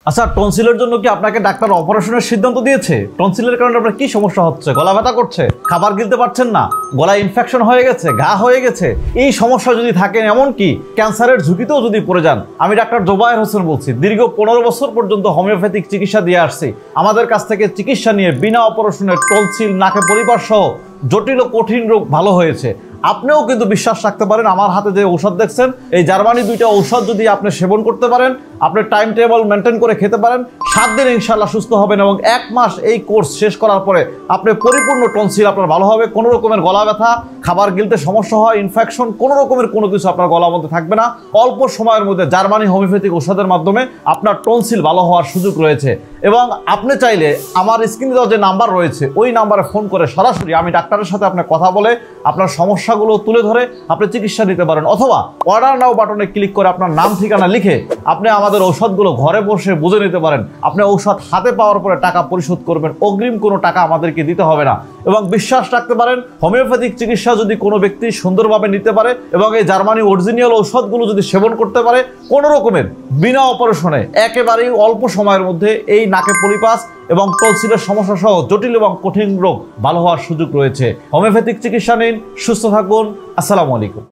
আচ্ছা, টনসিলের জন্য কি আপনাকে ডাক্তার অপারেশনের সিদ্ধান্ত দিয়েছে? টনসিলের কারণে আপনার কি সমস্যা হচ্ছে? গলা ব্যথা করছে, খাবার গিলতে পারছেন না, গলায় ইনফেকশন হয়ে গেছে, ঘা হয়ে গেছে, এই সমস্যা যদি থাকে, এমনকি ক্যান্সারের ঝুঁকিতেও যদি পড়ে যান, আমি ডাক্তার জোবায়ের হোসেন বলছি। দীর্ঘ 15 বছর পর্যন্ত হোমিওপ্যাথিক চিকিৎসা দিয়ে আসছি। আমাদের কাছ থেকে চিকিৎসা নিয়ে বিনা অপারেশনে টনসিল, নাকে পরিপাক সহ জটিল ও কঠিন রোগ ভালো হয়েছে। আপনিও কিন্তু বিশ্বাস রাখতে পারেন। আমার হাতে যে ঔষধ দেখছেন, এই জার্মানি 2টা ঔষধ যদি আপনি সেবন করতে পারেন, আপনি টাইম টেবিল মেনটেন করে খেতে পারেন, 7 দিন ইনশাআল্লাহ সুস্থ হবেন এবং 1 মাস এই কোর্স শেষ করার পরে আপনি পরিপূর্ণ টনসিল আপনার ভালো হবে। কোনো রকমের গলা ব্যথা, খাবার গিলতে সমস্যা হয়, ইনফেকশন, কোনো রকমের কোনো কিছু আপনার গলার মধ্যে থাকবে না। অল্প সময়ের মধ্যে জার্মানি হোমিওপ্যাথিক ঔষধের মাধ্যমে আপনার টনসিল ভালো হওয়ার সুযোগ রয়েছে। এবং আপনি চাইলে আমার স্ক্রিনে দেওয়া যে নাম্বার রয়েছে, ওই নাম্বারে ফোন করে সরাসরি আমি ডাক্তারের সাথে আপনার কথা বলে আপনার সমস্যাগুলো তুলে ধরে আপনি চিকিৎসা নিতে পারেন। অথবা অর্ডার নাও বাটনে ক্লিক করে আপনার নাম ঠিকানা লিখে আপনি আমাদের ঔষধগুলো ঘরে বসে বুঝে নিতে পারেন। আপনি ঔষধ হাতে পাওয়ার পরে টাকা পরিশোধ করবেন, অগ্রিম কোনো টাকা আমাদেরকে দিতে হবে না। এবং বিশ্বাস রাখতে পারেন, হোমিওপ্যাথিক চিকিৎসা যদি কোনো ব্যক্তি সুন্দরভাবে নিতে পারে এবং এই জার্মানি অরিজিনাল ঔষধগুলো যদি সেবন করতে পারে, কোনো রকমের বিনা অপারেশনে একেবারেই অল্প সময়ের মধ্যে এই নাকে পলিপাস এবং টনসিলের সমস্যা সহ জটিল এবং কঠিন রোগ ভালো হওয়ার সুযোগ রয়েছে। হোমিওপ্যাথিক চিকিৎসা নিন, সুস্থ থাকুন। আসসালামু আলাইকুম।